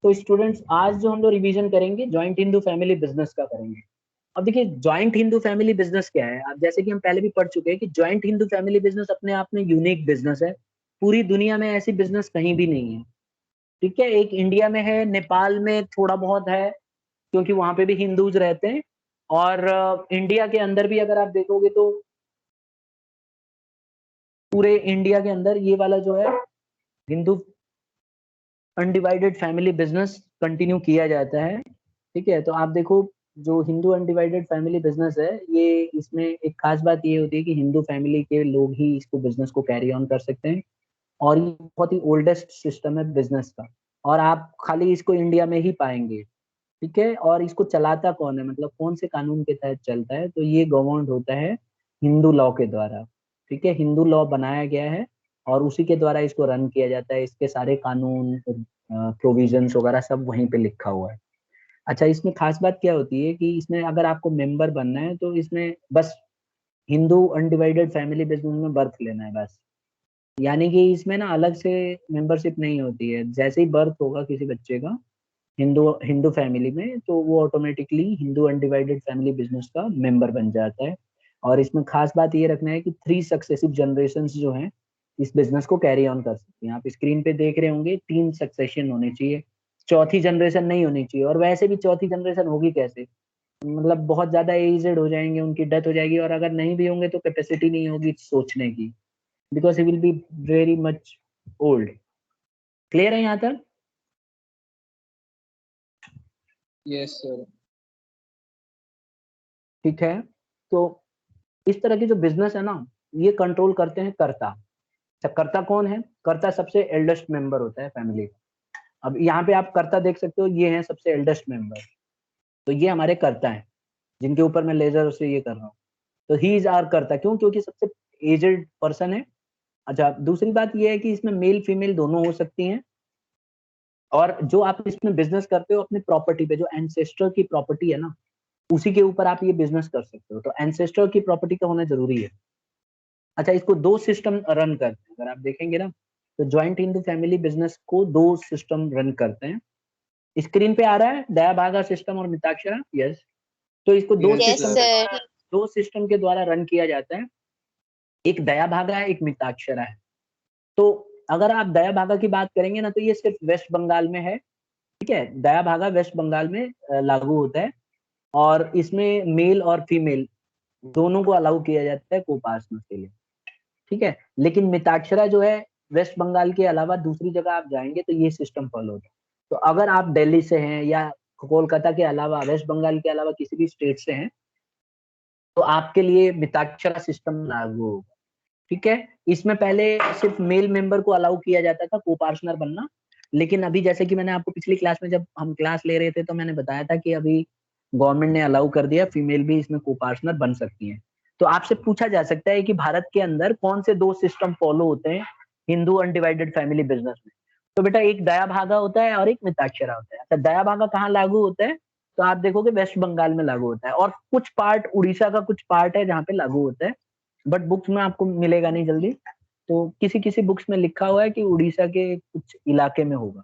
तो स्टूडेंट्स आज जो हम लोग रिवीजन करेंगे जॉइंट हिंदू फैमिली बिजनेस का करेंगे। अब देखिए जॉइंट हिंदू फैमिली बिजनेस क्या है। अब जैसे कि हम पहले भी पढ़ चुके हैं कि जॉइंट हिंदू फैमिली बिजनेस अपने आप में यूनिक बिजनेस है। पूरी दुनिया में ऐसी बिजनेस कहीं भी नहीं है। ठीक है, एक इंडिया में है, नेपाल में थोड़ा बहुत है क्योंकि वहां पे भी हिंदूज रहते हैं। और इंडिया के अंदर भी अगर आप देखोगे तो पूरे इंडिया के अंदर ये वाला जो है Hindu undivided family business continue किया जाता है। ठीक है, तो आप देखो जो हिंदू अनडिवाइडेड फैमिली बिजनेस है, ये इसमें एक खास बात ये होती है कि हिंदू फैमिली के लोग ही इसको बिजनेस को कैरी ऑन कर सकते हैं। और ये बहुत ही ओल्डेस्ट सिस्टम है बिजनेस का। और आप खाली इसको इंडिया में ही पाएंगे। ठीक है, और इसको चलाता कौन है, मतलब कौन से कानून के तहत चलता है, तो ये गवर्नड होता है हिंदू लॉ के द्वारा। ठीक है, हिंदू लॉ बनाया गया है और उसी के द्वारा इसको रन किया जाता है। इसके सारे कानून प्रोविजंस वगैरह सब वहीं पे लिखा हुआ है। अच्छा, इसमें खास बात क्या होती है कि इसमें अगर आपको मेंबर बनना है तो इसमें बस हिंदू अनडिवाइडेड फैमिली बिजनेस में बर्थ लेना है बस। यानी कि इसमें ना अलग से मेंबरशिप नहीं होती है। जैसे ही बर्थ होगा किसी बच्चे का हिंदू हिंदू फैमिली में, तो वो automatically Hindu undivided family business का मेंबर बन जाता है। और इसमें खास बात ये रखना है कि 3 सक्सेसिव जनरेशन जो हैं इस बिजनेस को कैरी ऑन कर सकती हैं। आप स्क्रीन पे देख रहे होंगे 3 सक्सेशन होने चाहिए, चौथी जनरेशन नहीं होनी चाहिए। और वैसे भी चौथी जनरेशन होगी कैसे, मतलब बहुत ज्यादा एजेड हो जाएंगे, उनकी डेथ हो जाएगी। और अगर नहीं भी होंगे तो कैपेसिटी नहीं होगी सोचने की, because he will be very much old. Clear है यहाँ तक? Yes sir. ठीक है, तो इस तरह की जो बिजनेस है ना, ये कंट्रोल करते हैं कर्ता। अच्छा, कर्ता कौन है? कर्ता सबसे एल्डेस्ट मेंबर होता है फैमिली का। अब यहाँ पे आप कर्ता देख सकते हो, ये हैं सबसे एल्डेस्ट मेंबर। तो ये हमारे कर्ता हैं जिनके ऊपर मैं लेजर से ये कर रहा हूँ। तो ही इज आर कर्ता, क्यों? क्योंकि सबसे एजेड पर्सन है। अच्छा, दूसरी बात ये है कि इसमें मेल फीमेल दोनों हो सकती हैं। और जो आप इसमें बिजनेस करते हो अपनी प्रॉपर्टी पे, जो एंसेस्टर की प्रॉपर्टी है ना, उसी के ऊपर आप ये बिजनेस कर सकते हो। तो एंसेस्टर की प्रॉपर्टी का होना जरूरी है। अच्छा, इसको 2 सिस्टम रन करते हैं। अगर आप देखेंगे ना तो जॉइंट हिंदू फैमिली बिजनेस को 2 सिस्टम रन करते हैं। स्क्रीन पे आ रहा है दया भागा सिस्टम और मिताक्षरा, यस। तो इसको दो यस सिस्टम सर। के द्वारा 2 सिस्टम के द्वारा रन किया जाता है। एक दया भागा है, एक मिताक्षरा है। तो अगर आप दया भागा की बात करेंगे ना तो ये सिर्फ वेस्ट बंगाल में है। ठीक है, दया भागा वेस्ट बंगाल में लागू होता है। और इसमें मेल और फीमेल दोनों को अलाउ किया जाता है कोपार्टनर के लिए। ठीक है, लेकिन मिताक्षरा जो है वेस्ट बंगाल के अलावा दूसरी जगह आप जाएंगे तो ये सिस्टम फॉलो होता है। तो अगर आप दिल्ली से हैं या कोलकाता के अलावा वेस्ट बंगाल के अलावा किसी भी स्टेट से हैं तो आपके लिए मिताक्षरा सिस्टम लागू होगा। ठीक है, इसमें पहले सिर्फ मेल मेंबर को अलाउ किया जाता था कोपार्टनर बनना। लेकिन अभी जैसे कि मैंने आपको पिछली क्लास में जब हम क्लास ले रहे थे तो मैंने बताया था कि अभी गवर्नमेंट ने अलाउ कर दिया, फीमेल भी इसमें कोपार्टनर बन सकती हैं। तो आपसे पूछा जा सकता है कि भारत के अंदर कौन से 2 सिस्टम फॉलो होते हैं हिंदू अनडिवाइडेड फैमिली बिजनेस में। तो बेटा एक दया भागा होता है और एक मिताक्षरा होता है। अच्छा, दया भागा कहाँ लागू होता है? तो आप देखोगे वेस्ट बंगाल में लागू होता है और कुछ पार्ट उड़ीसा का कुछ पार्ट है जहाँ पे लागू होता है। बट बुक्स में आपको मिलेगा नहीं जल्दी। तो किसी किसी बुक्स में लिखा हुआ है कि उड़ीसा के कुछ इलाके में होगा।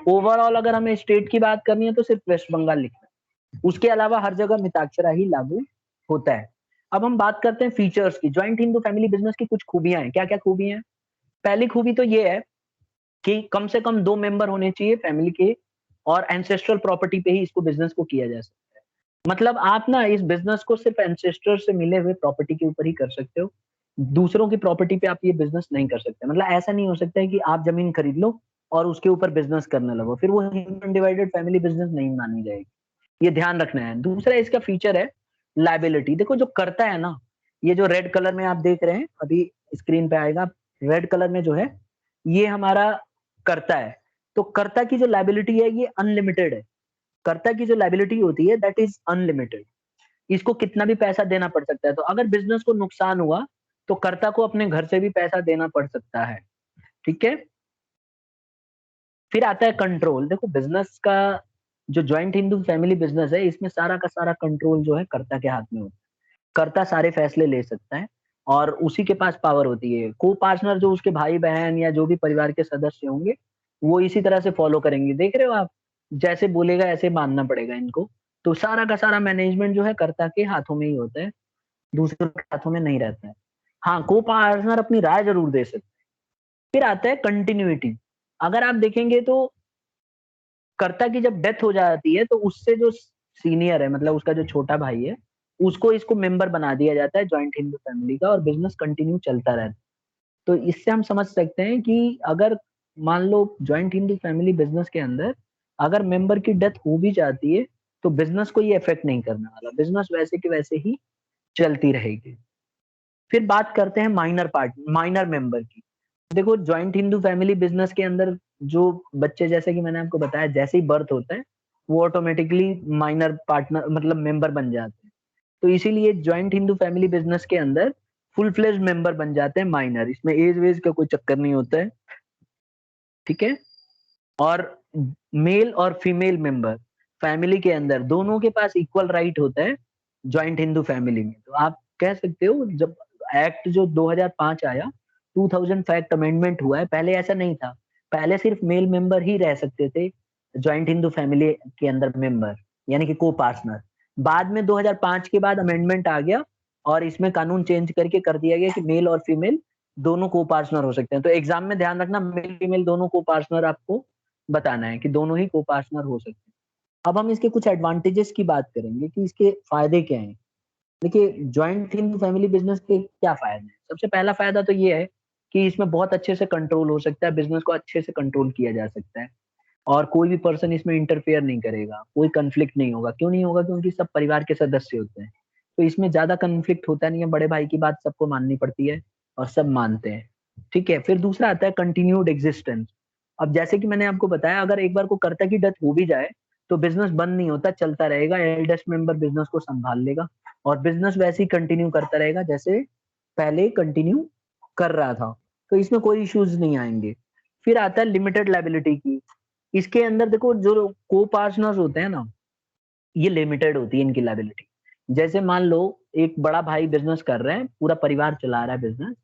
ओवरऑल अगर हमें स्टेट की बात करनी है तो सिर्फ वेस्ट बंगाल लिखना है, उसके अलावा हर जगह मिताक्षरा ही लागू होता है। अब हम बात करते हैं फीचर्स की। ज्वाइंट हिंदू फैमिली बिजनेस की कुछ खूबियां हैं। क्या क्या खूबियां हैं? पहली खूबी तो ये है कि कम से कम 2 मेंबर होने चाहिए फैमिली के और एंसेस्ट्रल प्रॉपर्टी पे ही इसको बिजनेस को किया जा सकता है। मतलब आप ना इस बिजनेस को सिर्फ एंसेस्टर से मिले हुए प्रॉपर्टी के ऊपर ही कर सकते हो। दूसरों की प्रॉपर्टी पे आप ये बिजनेस नहीं कर सकते। मतलब ऐसा नहीं हो सकता है कि आप जमीन खरीद लो और उसके ऊपर बिजनेस करने लगो, फिर वो अनडिवाइडेड फैमिली बिजनेस नहीं मानी जाएगी। ये ध्यान रखना है। दूसरा इसका फीचर है लाइबिलिटी। देखो जो करता है ना, ये जो रेड कलर में आप देख रहे हैं अभी स्क्रीन पे आएगा, रेड कलर में जो है ये हमारा करता है। तो कर्ता की जो लाइबिलिटी है ये अनलिमिटेड है। कर्ता की जो लाइबिलिटी होती है दैट इज अनलिमिटेड। इसको कितना भी पैसा देना पड़ सकता है। तो अगर बिजनेस को नुकसान हुआ तो कर्ता को अपने घर से भी पैसा देना पड़ सकता है। ठीक है, फिर आता है कंट्रोल। देखो बिजनेस का जो ज्वाइंट हिंदू फैमिली बिजनेस है इसमें सारा का सारा कंट्रोल जो है कर्ता के हाथ में होता है। कर्ता सारे फैसले ले सकता है और उसी के पास पावर होती है। को पार्टनर जो उसके भाई बहन या जो भी परिवार के सदस्य होंगे वो इसी तरह से फॉलो करेंगे। देख रहे हो आप, जैसे बोलेगा ऐसे मानना पड़ेगा इनको। तो सारा का सारा मैनेजमेंट जो है कर्ता के हाथों में ही होता है, दूसरों के हाथों में नहीं रहता है। हाँ, को पार्टनर अपनी राय जरूर दे सकते हैं। फिर आता है कंटिन्यूटी। अगर आप देखेंगे तो कर्ता की जब डेथ हो जाती है तो उससे जो सीनियर है, मतलब उसका जो छोटा भाई है, उसको इसको मेंबर बना दिया जाता है जॉइंट हिंदू फैमिली का, और बिजनेस कंटिन्यू चलता रहता है। तो इससे हम समझ सकते हैं कि अगर मान लो जॉइंट हिंदू फैमिली बिजनेस के अंदर अगर मेंबर की डेथ हो भी जाती है तो बिजनेस को ये इफेक्ट नहीं करने वाला, बिजनेस वैसे के वैसे ही चलती रहेगी। फिर बात करते हैं माइनर मेंबर की। देखो जॉइंट हिंदू फैमिली बिजनेस के अंदर जो बच्चे, जैसे कि मैंने आपको बताया, जैसे ही बर्थ होता है वो ऑटोमेटिकली माइनर पार्टनर मतलब मेंबर बन जाते हैं। तो इसीलिए जॉइंट हिंदू फैमिली बिजनेस के अंदर फुल फ्लेज मेंबर बन जाते हैं माइनर, इसमें एज वेज का कोई चक्कर नहीं होता है। ठीक है। और मेल और फीमेल मेंबर फैमिली के अंदर दोनों के पास इक्वल राइट होता है जॉइंट हिंदू फैमिली में। तो आप कह सकते हो जब एक्ट जो 2005 आया, 2000 फैक्ट अमेंडमेंट हुआ है, पहले ऐसा नहीं था। पहले सिर्फ मेल मेंबर ही रह सकते थे जॉइंट हिंदू फैमिली के अंदर मेंबर, यानी कि को पार्टनर। बाद में 2005 के बाद अमेंडमेंट आ गया और इसमें कानून चेंज करके कर दिया गया कि मेल और फीमेल दोनों को पार्टनर हो सकते हैं। तो एग्जाम में ध्यान रखना, मेल फीमेल दोनों को पार्टनर आपको बताना है कि दोनों ही को पार्टनर हो सकते हैं। अब हम इसके कुछ एडवांटेजेस की बात करेंगे कि इसके फायदे क्या हैं। देखिए जॉइंट हिंदू फैमिली बिजनेस के क्या फायदे हैं। सबसे पहला फायदा तो ये है कि इसमें बहुत अच्छे से कंट्रोल हो सकता है, बिजनेस को अच्छे से कंट्रोल किया जा सकता है और कोई भी पर्सन इसमें इंटरफेयर नहीं करेगा, कोई कंफ्लिक्ट नहीं होगा। क्यों नहीं होगा? क्योंकि सब परिवार के सदस्य होते हैं, तो इसमें ज्यादा कंफ्लिक्ट होता नहीं है। बड़े भाई की बात सबको माननी पड़ती है और सब मानते हैं। ठीक है। फिर दूसरा आता है कंटिन्यूड एग्जिस्टेंस। अब जैसे कि मैंने आपको बताया, अगर एक बार को कर्ता की डेथ हो भी जाए तो बिजनेस बंद नहीं होता, चलता रहेगा। एल्डेस्ट मेंबर बिजनेस को संभाल लेगा और बिजनेस वैसे ही कंटिन्यू करता रहेगा जैसे पहले कंटिन्यू कर रहा था। तो इसमें कोई इश्यूज नहीं आएंगे। फिर आता है लिमिटेड लाइबिलिटी की। इसके अंदर देखो जो को पार्टनर्स होते हैं ना, ये लिमिटेड होती है इनकी लाइबिलिटी। जैसे मान लो एक बड़ा भाई बिजनेस कर रहे हैं, पूरा परिवार चला रहा है बिजनेस,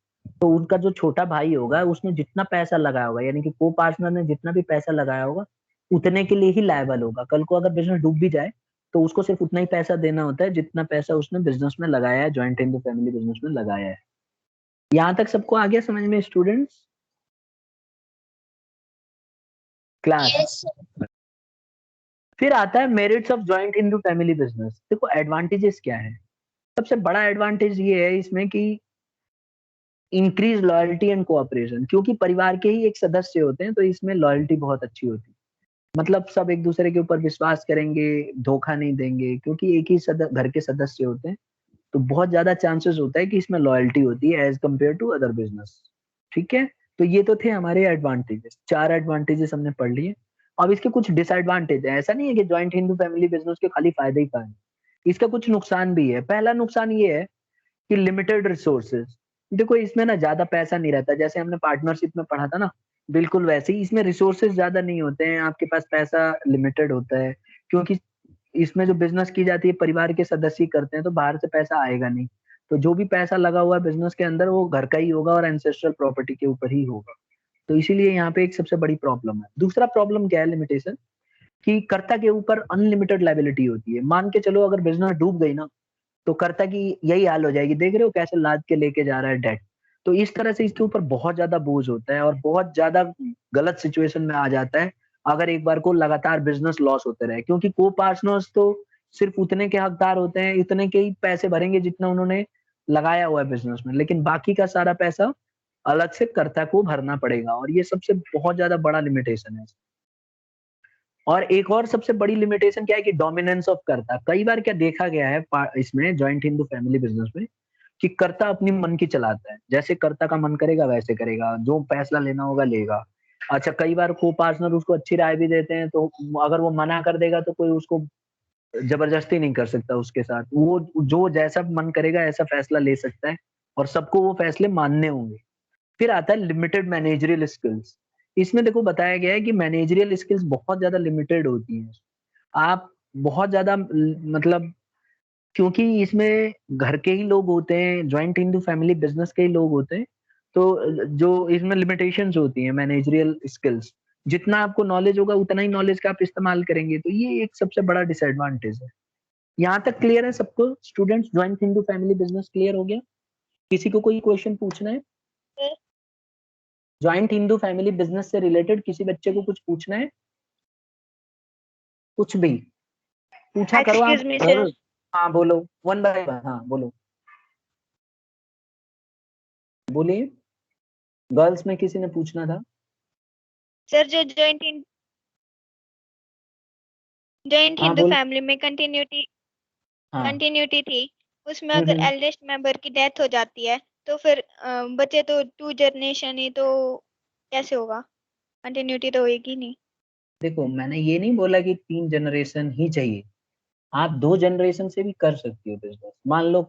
तो उनका जो छोटा भाई होगा उसने जितना पैसा लगाया होगा, यानी कि को पार्टनर ने जितना भी पैसा लगाया होगा उतने के लिए ही लायबल होगा। कल को अगर बिजनेस डूब भी जाए तो उसको सिर्फ उतना ही पैसा देना होता है जितना पैसा उसने बिजनेस में लगाया है, जॉइंट हिंदू फैमिली बिजनेस में लगाया है। यहाँ तक सबको आ गया समझ में स्टूडेंट्स? क्लास। Yes, फिर आता है merits of joint Hindu family business. देखो एडवांटेजेस क्या है। सबसे बड़ा एडवांटेज ये है इसमें कि इंक्रीज लॉयल्टी एंड कोऑपरेशन, क्योंकि परिवार के ही एक सदस्य होते हैं तो इसमें लॉयल्टी बहुत अच्छी होती है। मतलब सब एक दूसरे के ऊपर विश्वास करेंगे, धोखा नहीं देंगे, क्योंकि एक ही घर के सदस्य होते हैं। तो बहुत ज्यादा चांसेस होता है कि इसमें लॉयल्टी होती है as compare to other business. ठीक है। तो ये तो थे हमारे एडवांटेजेस, 4 एडवांटेजेस हमने पढ़ लिए। अब इसके कुछ डिसएडवांटेज है। ऐसा नहीं है कि जॉइंट हिंदू फैमिली बिजनेस के खाली फायदे ही फायदे, इसका कुछ नुकसान भी है। पहला नुकसान ये है कि लिमिटेड रिसोर्सेज। देखो इसमें ना ज्यादा पैसा नहीं रहता, जैसे हमने पार्टनरशिप में पढ़ा था ना, बिल्कुल वैसे ही इसमें रिसोर्सेज ज्यादा नहीं होते हैं, आपके पास पैसा लिमिटेड होता है। क्योंकि इसमें जो बिजनेस की जाती है परिवार के सदस्य ही करते हैं, तो बाहर से पैसा आएगा नहीं। तो जो भी पैसा लगा हुआ है बिजनेस के अंदर वो घर का ही होगा और एंसेस्ट्रल प्रॉपर्टी के ऊपर ही होगा। तो इसीलिए यहाँ पे एक सबसे बड़ी प्रॉब्लम है। दूसरा प्रॉब्लम क्या है लिमिटेशन, कि कर्ता के ऊपर अनलिमिटेड लाइबिलिटी होती है। मान के चलो अगर बिजनेस डूब गई ना, तो कर्ता की यही हाल हो जाएगी। देख रहे हो कैसे लाद के लेके जा रहा है डेट। तो इस तरह से इसके ऊपर बहुत ज्यादा बोझ होता है और बहुत ज्यादा गलत सिचुएशन में आ जाता है अगर एक बार को लगातार बिजनेस लॉस होते रहे। क्योंकि को पार्टनर्स तो सिर्फ उतने के हकदार होते हैं, इतने के ही पैसे भरेंगे जितना उन्होंने लगाया हुआ है बिजनेस में, लेकिन बाकी का सारा पैसा अलग से कर्ता को भरना पड़ेगा, और ये सबसे बहुत ज्यादा बड़ा लिमिटेशन है। और एक और सबसे बड़ी लिमिटेशन क्या है कि डोमिनेंस ऑफ कर्ता। कई बार क्या देखा गया है इसमें जॉइंट हिंदू फैमिली बिजनेस में कि कर्ता अपनी मन की चलाता है, जैसे कर्ता का मन करेगा वैसे करेगा, जो फैसला लेना होगा लेगा। अच्छा कई बार को पार्टनर उसको अच्छी राय भी देते हैं, तो अगर वो मना कर देगा तो कोई उसको जबरदस्ती नहीं कर सकता उसके साथ। वो जो जैसा मन करेगा ऐसा फैसला ले सकता है और सबको वो फैसले मानने होंगे। फिर आता है लिमिटेड मैनेजरियल स्किल्स। इसमें देखो बताया गया है कि मैनेजरियल स्किल्स बहुत ज्यादा लिमिटेड होती हैं। आप बहुत ज्यादा मतलब, क्योंकि इसमें घर के ही लोग होते हैं, जॉइंट हिंदू फैमिली बिजनेस के ही लोग होते हैं, तो जो इसमें लिमिटेशंस होती हैं मैनेजरियल स्किल्स, जितना आपको नॉलेज होगा उतना ही नॉलेज का आप इस्तेमाल करेंगे, तो ये एक सबसे बड़ा डिसएडवांटेज है। यहाँ तक क्लियर है सबको students? Joint Hindu family business clear हो गया? किसी को कोई क्वेश्चन पूछना है? ज्वाइंट हिंदू फैमिली बिजनेस से रिलेटेड किसी बच्चे को कुछ पूछना है? कुछ भी पूछा करो आप। Excuse me sir. हाँ बोलो, वन बाय वन। हाँ बोलो, बोलिए। गर्ल्स में किसी ने पूछना था? सर जो जॉइंट हाँ हिंदू बोल। फैमिली में कंटिन्यूटी हाँ। थी, उसमें अगर हम्म। एल्डेस्ट मेंबर की डेथ हो जाती है तो फिर बचे तो 2 जनरेशन ही, तो कैसे होगा? कंटिन्यूटी तो होगी नहीं। देखो मैंने ये नहीं बोला कि 3 जनरेशन ही चाहिए, आप 2 जनरेशन से भी कर सकती हो बिजनेस। मान लो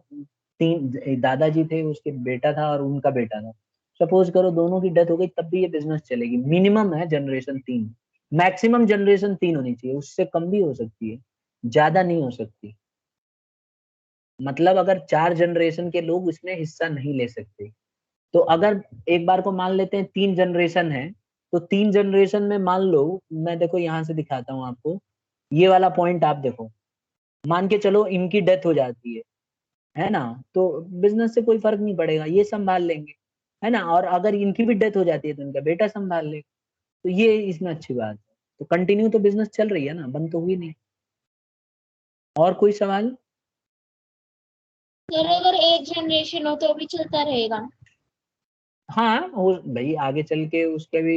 3 दादाजी थे, उसके बेटा था और उनका बेटा था, सपोज करो दोनों की डेथ हो गई, तब भी ये बिजनेस चलेगी। मिनिमम है जनरेशन 3, मैक्सिमम जनरेशन 3 होनी चाहिए, उससे कम भी हो सकती है, ज्यादा नहीं हो सकती। मतलब अगर 4 जनरेशन के लोग इसमें हिस्सा नहीं ले सकते, तो अगर एक बार को मान लेते हैं 3 जनरेशन है, तो 3 जनरेशन में मान लो, मैं देखो यहाँ से दिखाता हूँ आपको, ये वाला पॉइंट आप देखो, मान के चलो इनकी डेथ हो जाती है ना, तो बिजनेस से कोई फर्क नहीं पड़ेगा, ये संभाल लेंगे, है ना। और अगर इनकी भी डेथ हो जाती है तो इनका बेटा संभाल लेगा, तो ये इसमें अच्छी बात है। तो कंटिन्यू तो बिजनेस चल रही है ना, बंद तो हुई नहीं। और कोई सवाल? सर अगर एक जनरेशन हो तो भी चलता रहेगा? हाँ, वो भाई आगे चल के उसके भी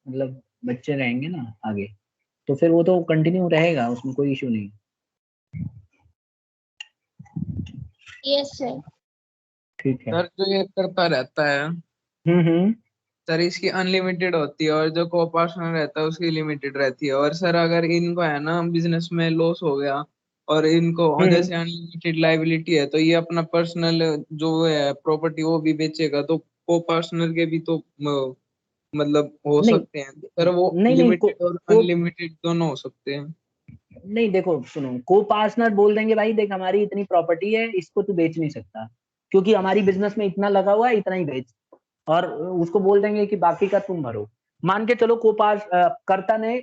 मतलब बच्चे रहेंगे ना आगे, तो फिर वो तो कंटिन्यू रहेगा, उसमें कोई इशू नहीं। Yes sir. ठीक है। सर जो ये करता रहता है, हम्म। सर इसकी अनलिमिटेड होती है और जो को पार्टनर रहता है उसकी लिमिटेड रहती है। और सर अगर इनको है ना बिजनेस में लॉस हो गया और इनको हम्म। जैसे अनलिमिटेड लाइबिलिटी है, तो ये अपना पर्सनल जो है प्रॉपर्टी वो भी बेचेगा, तो को पार्टनर के भी तो मतलब हो नहीं सकते हैं सर, वो नहीं नहीं, लिमिटेड और को अनलिमिटेड दोनों हो सकते हैं। नहीं, देखो सुनो, को पार्टनर बोल देंगे भाई देख हमारी इतनी प्रॉपर्टी है, इसको तू बेच नहीं सकता, क्योंकि हमारी बिजनेस में इतना लगा हुआ है, इतना ही बेच। और उसको बोल देंगे कि बाकी का तुम भरो। मान के चलो को पार्ट कर्ता ने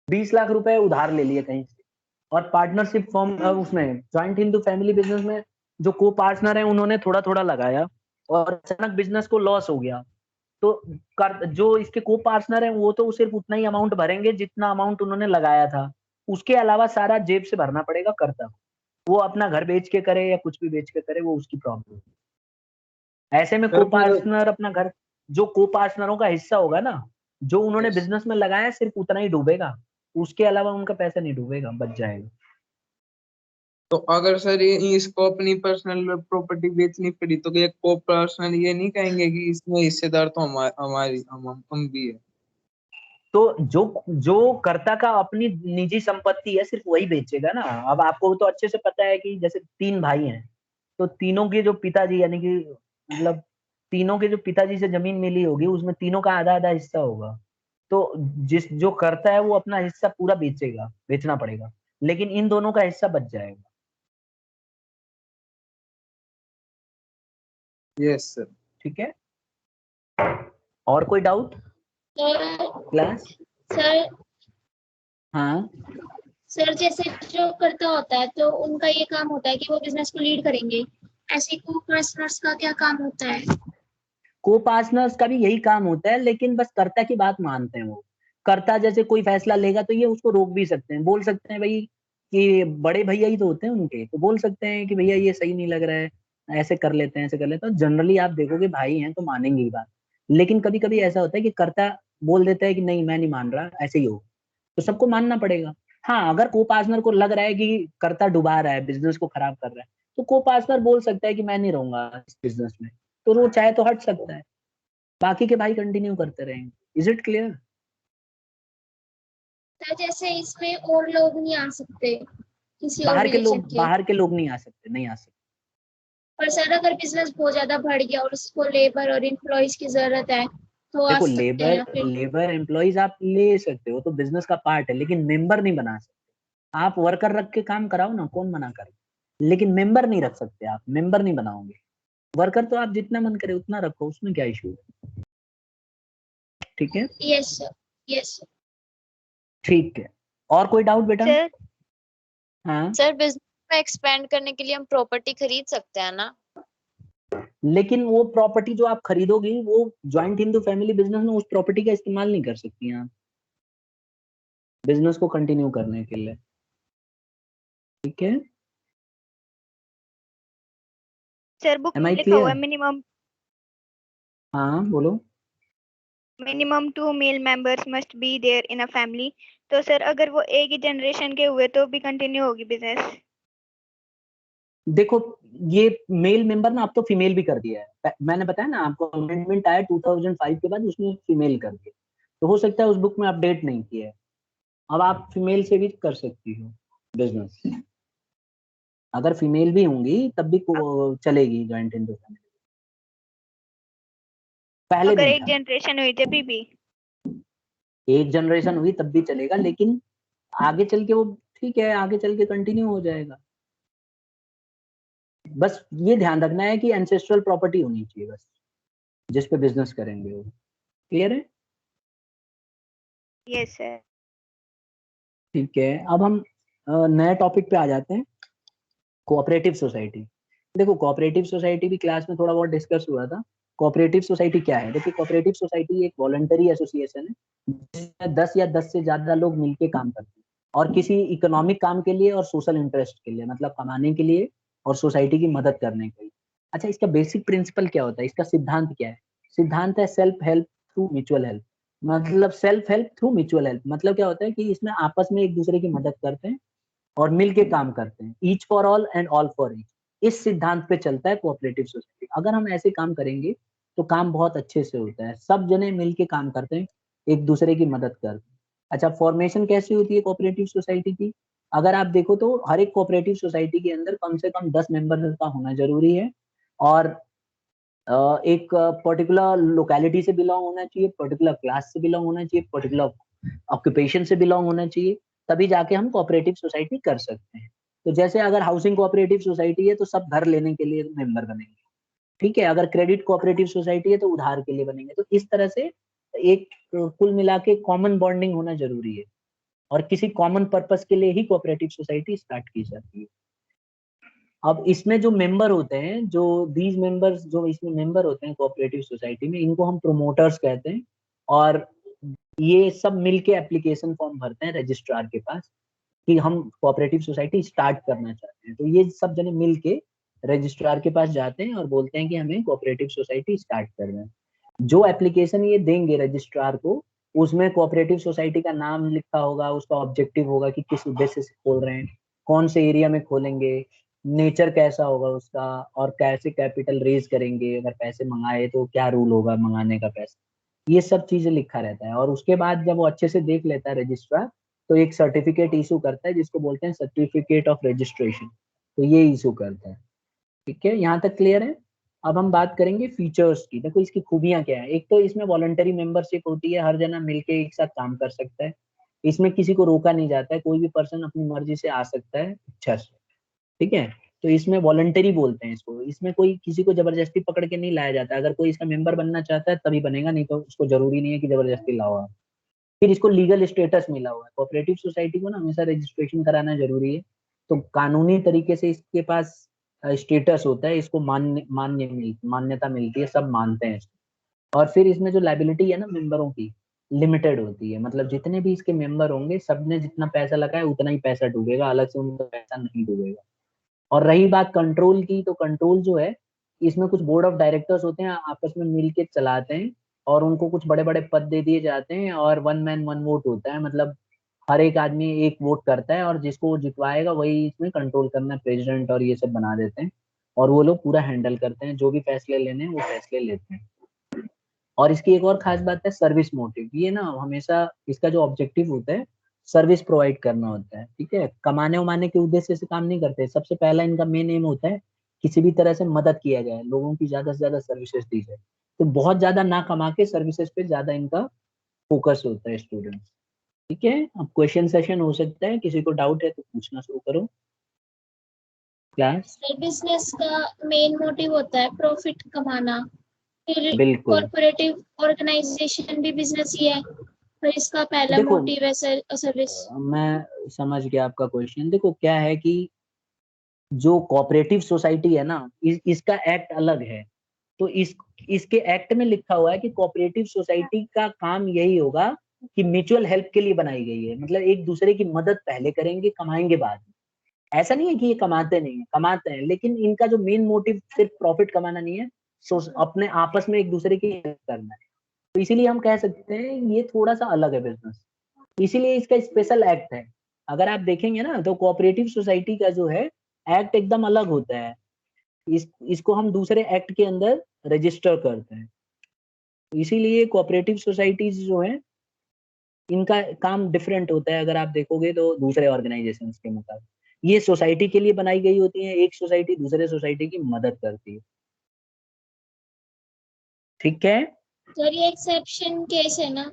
20 लाख रुपए उधार ले लिए कहीं से, और पार्टनरशिप फॉर्म उसमें ज्वाइंट हिंदू फैमिली बिजनेस में जो को पार्टनर है उन्होंने थोड़ा थोड़ा लगाया, और अचानक बिजनेस को लॉस हो गया, तो जो इसके को पार्टनर है वो तो सिर्फ उतना ही अमाउंट भरेंगे जितना अमाउंट उन्होंने लगाया था, उसके अलावा सारा जेब से भरना पड़ेगा कर्ता को। वो अपना घर बेच के करे या कुछ भी बेच के करे, वो उसकी प्रॉब्लम। ऐसे में को सर फिर पार्टनर अपना घर, जो को पार्टनरों का हिस्सा होगा ना, जो उन्होंने यस, बिजनेस में लगाया सिर्फ उतना ही डूबेगा, उसके अलावा उनका पैसा नहीं डूबेगा, बच जाएगा। तो अगर सर इसको अपनी पर्सनल प्रॉपर्टी बेचनी पड़ी तो ये को पर्सनल ये नहीं कहेंगे कि इसमें हिस्सेदार तो हमारी हम भी है? तो जो जो कर्ता का अपनी निजी संपत्ति है सिर्फ वही बेचेगा ना। अब आपको तो अच्छे से पता है कि जैसे 3 भाई हैं, तो तीनों के जो पिताजी यानी कि मतलब तीनों के जो पिताजी से जमीन मिली होगी उसमें तीनों का आधा आधा हिस्सा होगा, तो जिस जो करता है वो अपना हिस्सा पूरा बेचेगा, बेचना पड़ेगा, लेकिन इन दोनों का हिस्सा बच जाएगा। Yes sir. ठीक है, और कोई डाउट सर क्लास? सर हाँ। सर जैसे जो करता होता है तो उनका ये काम होता है कि वो बिजनेस को लीड करेंगे, ऐसे को पर्सनर्स का क्या काम होता है? को पार्टनर्स का भी यही काम होता है, लेकिन बस कर्ता की बात मानते हैं वो। कर्ता जैसे कोई फैसला लेगा तो ये उसको रोक भी सकते हैं, बोल सकते हैं भाई कि बड़े भैया ही तो होते हैं उनके, तो बोल सकते हैं कि भैया ये सही नहीं लग रहा है, ऐसे कर लेते हैं, ऐसे कर लेते हैं। तो जनरली आप देखोगे भाई हैं तो मानेंगे ही बात, लेकिन कभी कभी ऐसा होता है कि कर्ता बोल देता है कि नहीं मैं नहीं मान रहा, ऐसे ही हो, तो सबको मानना पड़ेगा। हाँ, अगर को पार्टनर को लग रहा है कि कर्ता डुबा रहा है, बिजनेस को खराब कर रहा है, तो को पार्टनर बोल सकता है कि मैं नहीं रहूंगा इस बिजनेस में, तो वो चाहे तो हट सकता है, बाकी के भाई कंटिन्यू करते रहेंगे। Is it clear? तो जैसे इसमें और लोग नहीं आ सकते किसी और रिलीजन के? बाहर के लोग नहीं आ सकते, नहीं आ सकते। पर सर अगर बिजनेस बहुत ज्यादा बढ़ गया और उसको लेबर और एम्प्लॉयज की जरूरत है तो आ देखो सकते हैं लेबर या फिर? लेबर एम्प्लॉइज आप ले सकते हो, तो बिजनेस का पार्ट है, लेकिन मेंबर नहीं बना सकते। आप वर्कर रख के काम कराओ ना, कौन मना करे, लेकिन मेंबर नहीं रख सकते, आप मेंबर नहीं बनाओगे। वर्कर तो आप जितना मन करे उतना रखो, उसमें क्या इशू है। ठीक है। Yes sir. यस ठीक है, और कोई डाउट बेटा? सर हाँ, सर बिजनेस में एक्सपेंड करने के लिए हम प्रॉपर्टी खरीद सकते हैं ना? लेकिन वो प्रॉपर्टी जो आप खरीदोगी वो ज्वाइंट हिंदू फैमिली बिजनेस में उस प्रॉपर्टी का इस्तेमाल नहीं कर सकती हैं आप बिजनेस को कंटिन्यू करने के लिए। ठीक है, सर बुक Am में I लिखा हुआ है clear? हाँ बोलो। Minimum 2 male members must be there in a family. तो सर अगर वो एक ही जनरेशन के हुए तो भी कंटिन्यू होगी बिजनेस? देखो ये मेल मेंबर ना, अब तो फीमेल भी कर दिया है, मैंने बताया ना आपको, अमेंडमेंट आया 2005 के बाद, उसने फीमेल कर दिया, तो हो सकता है उस बुक में अपडेट नहीं किया है, अब आप फीमेल से भी कर सकती हो बिजनेस, अगर फीमेल भी होंगी तब भी चलेगी ज्वाइंट हिंदू फैमिली। पहले अगर नहीं एक था, जनरेशन हुई जब भी? एक जनरेशन हुई तब भी चलेगा, लेकिन आगे चल के वो ठीक है, आगे चल के कंटिन्यू हो जाएगा। बस ये ध्यान रखना है कि एंसेस्ट्रल प्रॉपर्टी होनी चाहिए बस, जिस पे बिजनेस करेंगे वो। क्लियर है? Yes sir. ठीक है, अब हम नए टॉपिक पे आ जाते हैं, कोऑपरेटिव सोसाइटी। देखो कोऑपरेटिव सोसाइटी भी क्लास में थोड़ा बहुत डिस्कस हुआ था। कोऑपरेटिव सोसाइटी क्या है? देखिए कोऑपरेटिव सोसाइटी एक वॉलंटरी एसोसिएशन है जिसमें 10 या 10 से ज्यादा लोग मिलके काम करते हैं, और किसी इकोनॉमिक काम के लिए और सोशल इंटरेस्ट के लिए, मतलब कमाने के लिए और सोसाइटी की मदद करने के लिए। अच्छा, इसका बेसिक प्रिंसिपल क्या होता है, इसका सिद्धांत क्या है? सिद्धांत है self help through mutual help, मतलब self help through mutual help, मतलब क्या होता है कि इसमें आपस में एक दूसरे की मदद करते हैं और मिलके काम करते हैं, each for all and all for each. इस सिद्धांत पे चलता है कोऑपरेटिव सोसाइटी। अगर हम ऐसे काम करेंगे तो काम बहुत अच्छे से होता है, सब जने मिलके काम करते हैं, एक दूसरे की मदद करते हैं। अच्छा, फॉर्मेशन कैसे होती है कोऑपरेटिव सोसाइटी की? अगर आप देखो तो हर एक कोऑपरेटिव सोसाइटी के अंदर कम से कम 10 मेंबर का होना जरूरी है, और एक पर्टिकुलर लोकेलिटी से बिलोंग होना चाहिए, पर्टिकुलर क्लास से बिलोंग होना चाहिए, पर्टिकुलर ऑक्यूपेशन से बिलोंग होना चाहिए, तभी जाके हम कोऑपरेटिव सोसाइटी कर सकते हैं। तो जैसे अगर हाउसिंग कोऑपरेटिव सोसाइटी है तो सब घर लेने के लिए मेंबर बनेंगे, ठीक है। अगर क्रेडिट कोऑपरेटिव सोसाइटी है तो उधार के लिए बनेंगे। तो इस तरह से एक कुल मिला के कॉमन बॉन्डिंग होना जरूरी है, और किसी कॉमन पर्पस के लिए ही कोऑपरेटिव सोसाइटी स्टार्ट की जाती है। अब इसमें जो मेंबर होते हैं, जो दीज मेंबर्स जो इसमें मेंबर होते हैं कोऑपरेटिव सोसाइटी में, इनको हम प्रोमोटर्स कहते हैं, और ये सब मिलके एप्लीकेशन फॉर्म भरते हैं रजिस्ट्रार के पास कि हम कोऑपरेटिव सोसाइटी स्टार्ट करना चाहते हैं। तो ये सब जने मिलके रजिस्ट्रार के पास जाते हैं और बोलते हैं कि हमें कोऑपरेटिव सोसाइटी स्टार्ट करना है। जो एप्लीकेशन ये देंगे रजिस्ट्रार को, उसमें कोऑपरेटिव सोसाइटी का नाम लिखा होगा, उसका ऑब्जेक्टिव होगा कि किस उद्देश्य से खोल रहे हैं, कौन से एरिया में खोलेंगे, नेचर कैसा होगा उसका, और कैसे कैपिटल रेज करेंगे, अगर पैसे मंगाए तो क्या रूल होगा मंगाने का पैसा, ये सब चीजें लिखा रहता है। और उसके बाद जब वो अच्छे से देख लेता है रजिस्ट्रार, तो एक सर्टिफिकेट इशू करता है जिसको बोलते हैं सर्टिफिकेट ऑफ रजिस्ट्रेशन, तो ये इशू करता है। ठीक है, यहाँ तक क्लियर है? अब हम बात करेंगे फीचर्स की। देखो इसकी खूबियां क्या है। एक तो इसमें वॉलंटरी मेंबरशिप होती है, हर जना मिलके एक साथ काम कर सकता है, इसमें किसी को रोका नहीं जाता है, कोई भी पर्सन अपनी मर्जी से आ सकता है, इच्छा से। ठीक है, तो इसमें वॉलंटरी बोलते हैं इसको, इसमें कोई किसी को जबरदस्ती पकड़ के नहीं लाया जाता। अगर कोई इसका मेंबर बनना चाहता है तभी बनेगा, नहीं तो उसको जरूरी नहीं है कि जबरदस्ती लाओ आप। फिर इसको लीगल स्टेटस मिला हुआ है, कोऑपरेटिव सोसाइटी को ना हमेशा रजिस्ट्रेशन कराना जरूरी है, तो कानूनी तरीके से इसके पास स्टेटस होता है, इसको मान्यता मिलती है, सब मानते हैं इसको। और फिर इसमें जो लाइबिलिटी है ना मेंबरों की, लिमिटेड होती है, मतलब जितने भी इसके मेंबर होंगे सबने जितना पैसा लगाया उतना ही पैसा डूबेगा, अलग से उनका पैसा नहीं डूबेगा। और रही बात कंट्रोल की, तो कंट्रोल जो है, इसमें कुछ बोर्ड ऑफ डायरेक्टर्स होते हैं, आपस में मिलके चलाते हैं, और उनको कुछ बड़े बड़े पद दे दिए जाते हैं, और वन मैन वन वोट होता है, मतलब हर एक आदमी एक वोट करता है, और जिसको वो जितवाएगा वही इसमें कंट्रोल करना, प्रेसिडेंट और ये सब बना देते हैं, और वो लोग पूरा हैंडल करते हैं, जो भी फैसले लेने हैं वो फैसले लेते हैं। और इसकी एक और खास बात है सर्विस मोटिव, ये ना हमेशा इसका जो ऑब्जेक्टिव होता है सर्विस प्रोवाइड करना होता है। ठीक है, कमाने उमाने के उद्देश्य से काम नहीं करते, सबसे पहला इनका मेन एम होता है किसी भी तरह से मदद किया जाए, लोगों की ज्यादा से ज्यादा सर्विसेज दी जाए, तो बहुत ज्यादा ना कमा के सर्विसेज पे ज्यादा इनका फोकस होता है स्टूडेंट्स। ठीक है, अब क्वेश्चन सेशन हो सकता है, किसी को डाउट है तो पूछना शुरू करो क्लास। सर बिजनेस का मेन मोटिव होता है प्रॉफिट कमाना, फिर बिल्कुल कॉर्पोरेटिव ऑर्गेनाइजेशन भी बिजनेस ही है। पर इसका पहला देखो मोटिव है सर्विस। मैं समझ गया आपका क्वेश्चन। देखो क्या है कि जो कोऑपरेटिव सोसाइटी है ना, इसका एक्ट अलग है। तो इसके एक्ट में लिखा हुआ है कि कोऑपरेटिव सोसाइटी का काम यही होगा कि म्यूचुअल हेल्प के लिए बनाई गई है, मतलब एक दूसरे की मदद पहले करेंगे, कमाएंगे बाद में। ऐसा नहीं है कि ये कमाते नहीं है, कमाते हैं, लेकिन इनका जो मेन मोटिव सिर्फ प्रॉफिट कमाना नहीं है, अपने आपस में एक दूसरे की हेल्प करना है। तो इसीलिए हम कह सकते हैं ये थोड़ा सा अलग है बिजनेस, इसीलिए इसका स्पेशल एक्ट है। अगर आप देखेंगे ना तो कोऑपरेटिव सोसाइटी का जो है एक्ट एकदम अलग होता है। इसको हम दूसरे एक्ट के अंदर रजिस्टर करते हैं। इसीलिए कोऑपरेटिव सोसाइटीज जो है इनका काम डिफरेंट होता है। अगर आप देखोगे तो दूसरे ऑर्गेनाइजेशन के मुकाबले ये सोसाइटी के लिए बनाई गई होती है, एक सोसाइटी दूसरे सोसाइटी की मदद करती है। ठीक है। सर ये एक्सेप्शन केस है ना?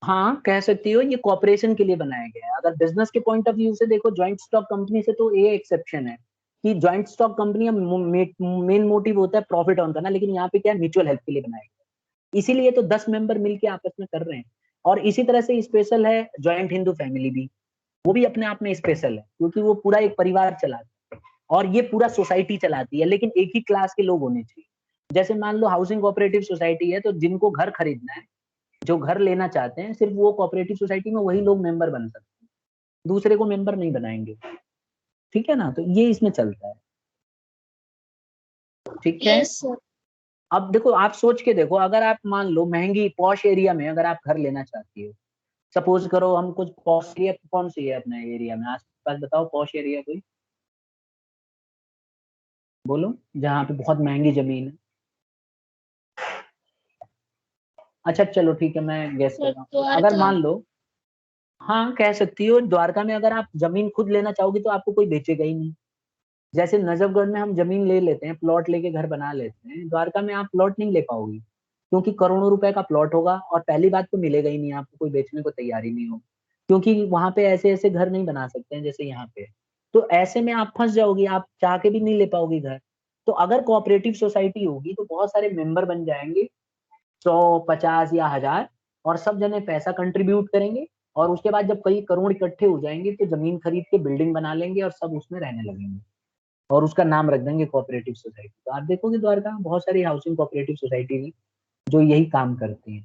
हाँ कह सकती हो, ये कॉपरेशन के लिए बनाया गया है। अगर बिजनेस के पॉइंट ऑफ व्यू से देखो ज्वाइंट स्टॉक कंपनी से, तो ये एक्सेप्शन है कि joint stock company main motive होता है प्रॉफिट ऑन करना, लेकिन यहाँ पे क्या है, म्यूचुअल हेल्प के लिए बनाया गया। इसीलिए तो 10 मेंबर मिलके आपस में कर रहे हैं। और इसी तरह से स्पेशल है ज्वाइंट हिंदू फैमिली भी, वो भी अपने आप में स्पेशल है क्योंकि वो पूरा एक परिवार चलाता है और ये पूरा सोसाइटी चलाती है, लेकिन एक ही क्लास के लोग होने चाहिए। जैसे मान लो हाउसिंग कोऑपरेटिव सोसाइटी है, तो जिनको घर खरीदना है, जो घर लेना चाहते हैं, सिर्फ वो कोऑपरेटिव सोसाइटी में वही लोग मेंबर बन सकते हैं, दूसरे को मेंबर नहीं बनाएंगे। ठीक है ना, तो ये इसमें चलता है। ठीक है। Yes sir. अब देखो आप सोच के देखो, अगर आप मान लो महंगी पॉश एरिया में अगर आप घर लेना चाहती हो, सपोज करो हम कुछ पॉश एरिया, कौन सी है अपने एरिया में आस पास, बताओ पॉश एरिया कोई बोलो जहाँ पे बहुत महंगी जमीन है। अच्छा चलो ठीक है, मैं गेस कर सर रहा हूँ। अगर द्वारका। मान लो, हाँ कह सकती हो, द्वारका में अगर आप जमीन खुद लेना चाहोगी तो आपको कोई बेचेगा ही नहीं। जैसे नजफगढ़ में हम जमीन ले लेते हैं, प्लॉट लेके घर बना लेते हैं, द्वारका में आप प्लॉट नहीं ले पाओगे क्योंकि करोड़ों रुपए का प्लॉट होगा और पहली बात तो मिलेगा ही नहीं आपको, कोई बेचने को तैयार ही नहीं होगा क्योंकि वहां पे ऐसे ऐसे घर नहीं बना सकते हैं जैसे यहाँ पे। तो ऐसे में आप फंस जाओगी, आप चाह के भी नहीं ले पाओगी घर। तो अगर कोऑपरेटिव सोसाइटी होगी तो बहुत सारे मेंबर बन जाएंगे, 100, 50 या 1000, और सब जने पैसा कंट्रीब्यूट करेंगे और उसके बाद जब कई करोड़ इकट्ठे हो जाएंगे तो जमीन खरीद के बिल्डिंग बना लेंगे और सब उसमें रहने लगेंगे और उसका नाम रख देंगे कोऑपरेटिव सोसाइटी। तो आप देखोगे द्वारका में बहुत सारी हाउसिंग कोऑपरेटिव सोसाइटी है जो यही काम करती है,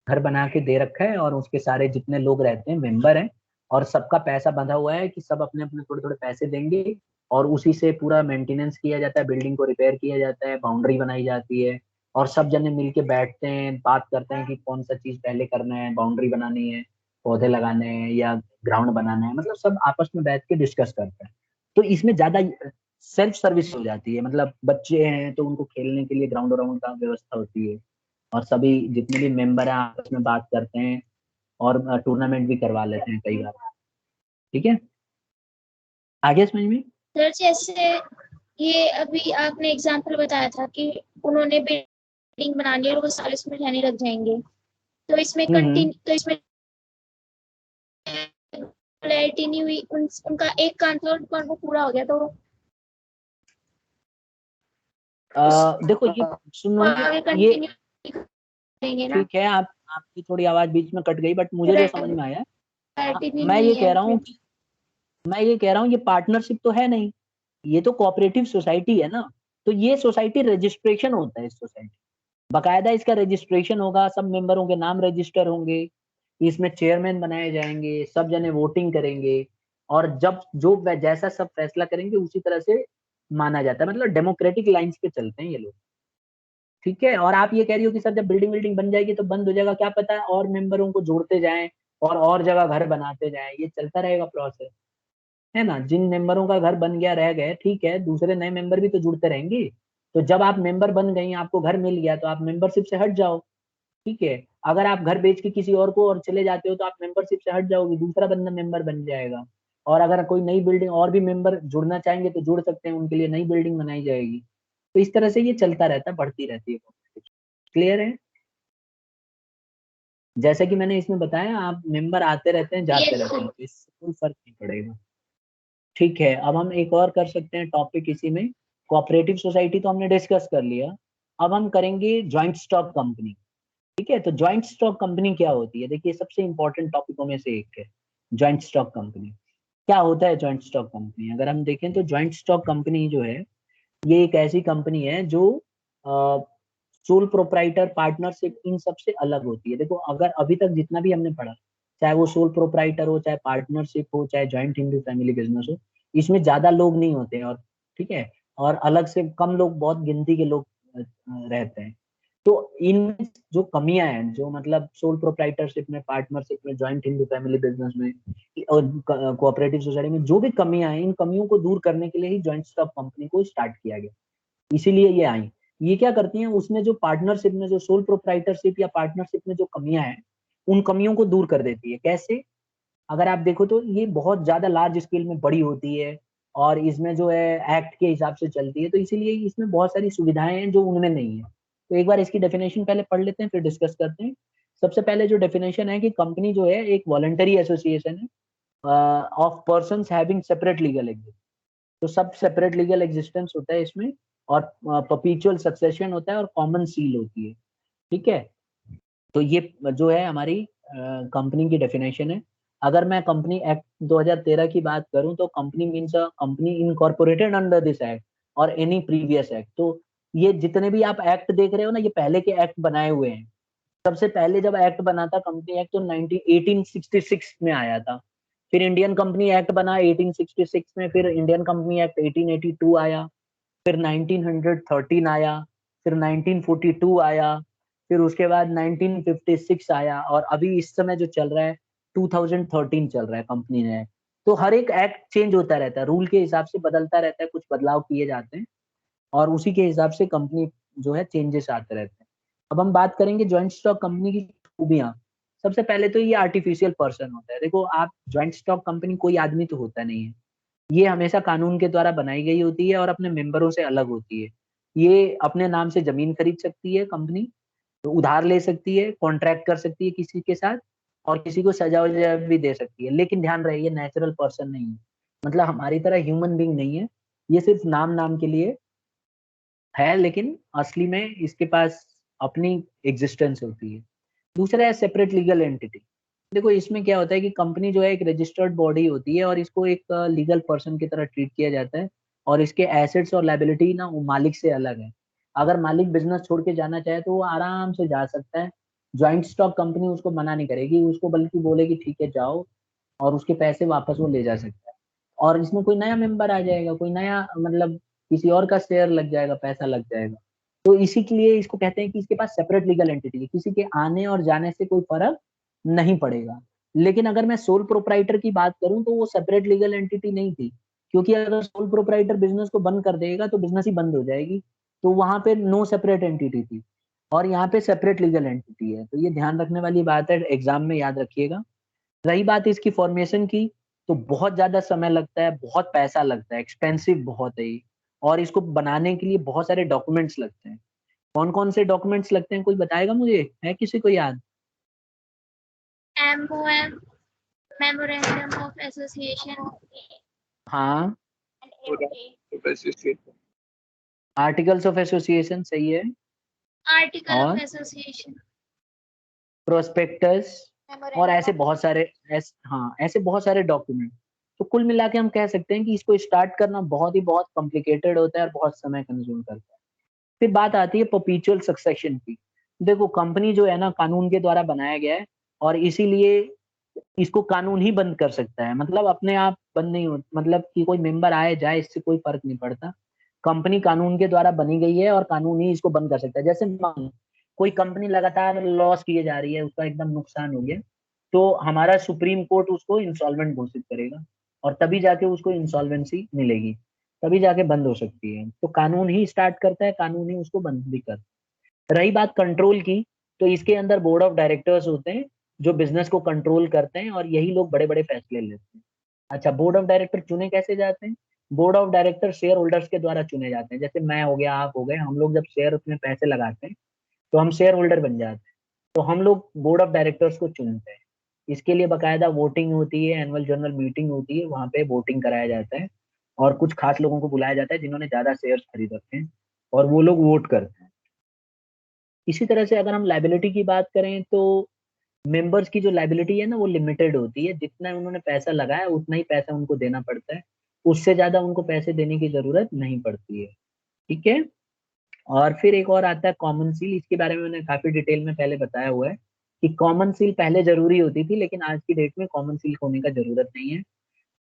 घर बना के दे रखा है और उसके सारे जितने लोग रहते हैं मेंबर हैं और सबका पैसा बंधा हुआ है कि सब अपने अपने थोड़े थोड़े पैसे देंगे और उसी से पूरा मेंटेनेंस किया जाता है, बिल्डिंग को रिपेयर किया जाता है, बाउंड्री बनाई जाती है और सब जने मिलके बैठते हैं, बात करते हैं कि कौन सा चीज पहले करना है, बाउंड्री बनानी है, पौधे लगाने हैं या ग्राउंड बनाना है, मतलब सब आपस में बैठ के डिस्कस करते हैं। तो इसमें ज्यादा सेल्फ सर्विस हो जाती है, मतलब बच्चे हैं तो उनको खेलने के लिए ग्राउंड व्राउंड का व्यवस्था होती है और सभी जितने भी मेंबर हैं आपस में बात करते हैं और टूर्नामेंट भी करवा लेते हैं कई बार। ठीक है, आगे समझ में। सर जैसे ये अभी आपने एग्जांपल बताया था कि उन्होंने बिल्डिंग बनानी है और वो साल इसमें रहने लग जाएंगे, तो इसमें हम्म। कंटिन्यू, तो इसमें क्लैरिटी नहीं हुई। उनका एक काम था और वो पूरा हो गया, तो देखो ये सुनो, आगे ये कंटिन्यू करेंगे ना? ठीक है, आप आपकी थोड़ी आवाज बीच में कट गई बट मुझे जो समझ में आया, हाँ, क्लैरिटी नहीं मैं ये हुई है कह रहा हूँ कि मैं ये कह रहा हूँ ये पार्टनरशिप तो है नहीं, ये तो कोऑपरेटिव सोसाइटी है ना। तो ये सोसाइटी रजिस्ट्रेशन होता है, इस सोसाइटी बकायदा इसका रजिस्ट्रेशन होगा, सब मेंबरों के नाम रजिस्टर होंगे, इसमें चेयरमैन बनाए जाएंगे, सब जने वोटिंग करेंगे और जब जो जैसा सब फैसला करेंगे उसी तरह से माना जाता है, मतलब डेमोक्रेटिक लाइंस पे चलते हैं ये लोग। ठीक है, और आप ये कह रही हो कि सर जब बिल्डिंग बिल्डिंग बन जाएगी तो बंद हो जाएगा, क्या पता है और मेंबरों को जोड़ते जाएं और जगह घर बनाते जाएं, ये चलता रहेगा प्रोसेस, है ना। जिन मेंबरों का घर बन गया रह गए, ठीक है, दूसरे नए मेंबर भी तो जुड़ते रहेंगे। तो जब आप मेंबर बन गई, आपको घर मिल गया, तो आप मेंबरशिप से हट जाओ। ठीक है, अगर आप घर बेच के किसी और को और चले जाते हो तो आप मेंबरशिप से हट जाओगे, दूसरा बंदा मेंबर बन जाएगा। और अगर कोई नई बिल्डिंग और भी मेंबर जुड़ना चाहेंगे तो जुड़ सकते हैं, उनके लिए नई बिल्डिंग बनाई जाएगी। तो इस तरह से ये चलता रहता है, बढ़ती रहती है। क्लियर है। जैसे कि मैंने इसमें बताया, आप मेंबर आते रहते हैं जाते रहते हैं, तो इससे कोई फर्क नहीं पड़ेगा। ठीक है, अब हम एक और कर सकते हैं टॉपिक इसी में। कोऑपरेटिव सोसाइटी तो हमने डिस्कस कर लिया, अब हम करेंगे ज्वाइंट स्टॉक कंपनी। ठीक है। तो ज्वाइंट स्टॉक कंपनी क्या होती है? देखिए सबसे इंपॉर्टेंट टॉपिकों में से एक है ज्वाइंट स्टॉक कंपनी। क्या होता है ज्वाइंट स्टॉक कंपनी? अगर हम देखें तो ज्वाइंट स्टॉक कंपनी जो है ये एक ऐसी कंपनी है जो सोल प्रोप्राइटर पार्टनरशिप इन सबसे अलग होती है। देखो अगर अभी तक जितना भी हमने पढ़ा, चाहे वो सोल प्रोप्राइटर हो, चाहे पार्टनरशिप हो, चाहे ज्वाइंट इंडो फैमिली बिजनेस हो, इसमें ज्यादा लोग नहीं होते हैं और ठीक है, और अलग से कम लोग, बहुत गिनती के लोग रहते हैं। तो इन जो कमियां हैं, जो मतलब सोल प्रोप्राइटरशिप में, पार्टनरशिप में, ज्वाइंट हिंदू फैमिली बिजनेस में और कोऑपरेटिव सोसाइटी में जो भी कमियां हैं, इन कमियों को दूर करने के लिए ही ज्वाइंट स्टॉक कंपनी को स्टार्ट किया गया, इसीलिए ये आई। ये क्या करती हैं, उसमें जो पार्टनरशिप में, जो सोल प्रोप्राइटरशिप या पार्टनरशिप में जो कमियां हैं, उन कमियों को दूर कर देती है। कैसे? अगर आप देखो तो ये बहुत ज्यादा लार्ज स्केल में बड़ी होती है और इसमें जो है एक्ट के हिसाब से चलती है, तो इसीलिए इसमें बहुत सारी सुविधाएं हैं जो उनमें नहीं है। तो एक बार इसकी डेफिनेशन पहले पढ़ लेते हैं, फिर डिस्कस करते हैं। सबसे पहले जो डेफिनेशन है कि कंपनी जो है एक वॉलंटरी एसोसिएशन है of persons having separate legal existence. तो सब सेपरेट लीगल एग्जिस्टेंस होता है इसमें, और परपेचुअल सक्सेशन होता है और कॉमन सील होती है। ठीक है, तो ये जो है हमारी कंपनी की डेफिनेशन है। अगर मैं कंपनी एक्ट 2013 की बात करूं तो company means a company incorporated under this act और एनी प्रीवियस एक्ट। तो ये जितने भी आप एक्ट देख रहे हो ना, ये पहले के एक्ट बनाए हुए हैं। सबसे पहले जब एक्ट बना था कंपनी एक्ट तो 1866 में आया था। फिर इंडियन कंपनी एक्ट बना 1866 में, फिर इंडियन कंपनी एक्ट 1882 आया, फिर 1913 आया, फिर 1942 आया, फिर उसके बाद 1956 आया, और अभी इस समय जो चल रहा है 2013 चल रहा है कंपनी ने। तो हर एक एक्ट चेंज होता रहता है, रूल के हिसाब से बदलता रहता है, कुछ बदलाव किए जाते हैं और उसी के हिसाब से कंपनी जो है चेंजेस आते रहते हैं। अब हम बात करेंगे ज्वाइंट स्टॉक कंपनी की खूबियां। सबसे पहले तो ये आर्टिफिशियल पर्सन होता है। देखो आप, ज्वाइंट स्टॉक कंपनी कोई आदमी तो होता नहीं है, ये हमेशा कानून के द्वारा बनाई गई होती है और अपने मेंबरों से अलग होती है। ये अपने नाम से जमीन खरीद सकती है कंपनी, तो उधार ले सकती है, कॉन्ट्रैक्ट कर सकती है किसी के साथ, और किसी को सजा वजा भी दे सकती है। लेकिन ध्यान रहे ये नेचुरल पर्सन नहीं है, मतलब हमारी तरह ह्यूमन बींग नहीं है। ये सिर्फ नाम नाम के लिए है, लेकिन असली में इसके पास अपनी एग्जिस्टेंस होती है। दूसरा है सेपरेट लीगल एंटिटी। देखो इसमें क्या होता है कि कंपनी जो है एक रजिस्टर्ड बॉडी होती है और इसको एक लीगल पर्सन की तरह ट्रीट किया जाता है, और इसके एसेट्स और लायबिलिटी ना वो मालिक से अलग है। अगर मालिक बिजनेस छोड़ के जाना चाहे तो वो आराम से जा सकता है, ज्वाइंट स्टॉक कंपनी उसको मना नहीं करेगी, उसको बल्कि बोलेगी ठीक है जाओ, और उसके पैसे वापस वो ले जा सकता है। और इसमें कोई नया मेंबर आ जाएगा, कोई नया मतलब किसी और का शेयर लग जाएगा, पैसा लग जाएगा, तो इसी के लिए इसको कहते हैं कि इसके पास सेपरेट लीगल एंटिटी है, किसी के आने और जाने से कोई फर्क नहीं पड़ेगा। लेकिन अगर मैं सोल प्रोप्राइटर की बात करूं तो वो सेपरेट लीगल एंटिटी नहीं थी, क्योंकि अगर सोल प्रोप्राइटर बिजनेस को बंद कर देगा तो बिजनेस ही बंद हो जाएगी। तो वहां पे नो सेपरेट एंटिटी थी, और यहाँ पे सेपरेट लीगल एंटिटी है। तो ये ध्यान रखने वाली बात है, एग्जाम में याद रखिएगा। रही बात इसकी फॉर्मेशन की, तो बहुत ज्यादा समय लगता है, बहुत पैसा लगता है, एक्सपेंसिव बहुत है ये, और इसको बनाने के लिए बहुत सारे डॉक्यूमेंट्स लगते हैं। कौन कौन से डॉक्यूमेंट्स लगते हैं, कोई बताएगा मुझे? है किसी को याद? MOM, Memorandum of Association, हाँ, एसोसिएशन, आर्टिकल्स ऑफ एसोसिएशन सही है, Article of और Association, प्रोस्पेक्टस, और ऐसे बहुत सारे हाँ, ऐसे बहुत सारे डॉक्यूमेंट। तो कुल मिला के हम कह सकते हैं कि इसको स्टार्ट करना बहुत कॉम्प्लिकेटेड होता है और बहुत समय कंज्यूम करता है। फिर बात आती है परपेचुअल सक्सेशन की। देखो कंपनी जो है ना कानून के द्वारा बनाया गया है, और इसीलिए इसको कानून ही बंद कर सकता है, मतलब अपने आप बंद नहीं हो, मतलब कि कोई मेंबर आए जाए इससे कोई फर्क नहीं पड़ता। कंपनी कानून के द्वारा बनी गई है और कानून ही इसको बंद कर सकता है। जैसे मान कोई कंपनी लगातार लॉस किए जा रही है, उसका एकदम नुकसान हो गया, तो हमारा सुप्रीम कोर्ट उसको इंसॉल्वेंट घोषित करेगा, और तभी जाके उसको इंसॉल्वेंसी मिलेगी, तभी जाके बंद हो सकती है। तो कानून ही स्टार्ट करता है, कानून ही उसको बंद भी करता है। रही बात कंट्रोल की, तो इसके अंदर बोर्ड ऑफ डायरेक्टर्स होते हैं जो बिजनेस को कंट्रोल करते हैं, और यही लोग बड़े बड़े फैसले लेते हैं। अच्छा, बोर्ड ऑफ डायरेक्टर चुने कैसे जाते हैं? Board of director share holders के द्वारा चुने जाते हैं। जैसे मैं हो गया, आप हो गए, हम लोग जब शेयर में पैसे लगाते हैं तो हम शेयर होल्डर बन जाते हैं, तो हम लोग बोर्ड ऑफ डायरेक्टर्स को चुनते हैं। इसके लिए बकायदा वोटिंग होती है, एनुअल जनरल मीटिंग होती है, वहां पे वोटिंग कराया जाता है, और कुछ खास लोगों को बुलाया जाता है जिन्होंने ज्यादा शेयर खरीद रखे हैं, और वो लोग वोट करते हैं। इसी तरह से अगर हम लाइबिलिटी की बात करें तो मेंबर्स की जो लाइबिलिटी है ना वो लिमिटेड होती है, जितना उन्होंने पैसा लगाया उतना ही पैसा उनको देना पड़ता है, उससे ज्यादा उनको पैसे देने की जरूरत नहीं पड़ती है। ठीक है। और फिर एक और आता है कॉमन सील। इसके बारे में मैंने काफी डिटेल में पहले बताया हुआ है कि कॉमन सील पहले जरूरी होती थी, लेकिन आज की डेट में कॉमन सील होने का जरूरत नहीं है।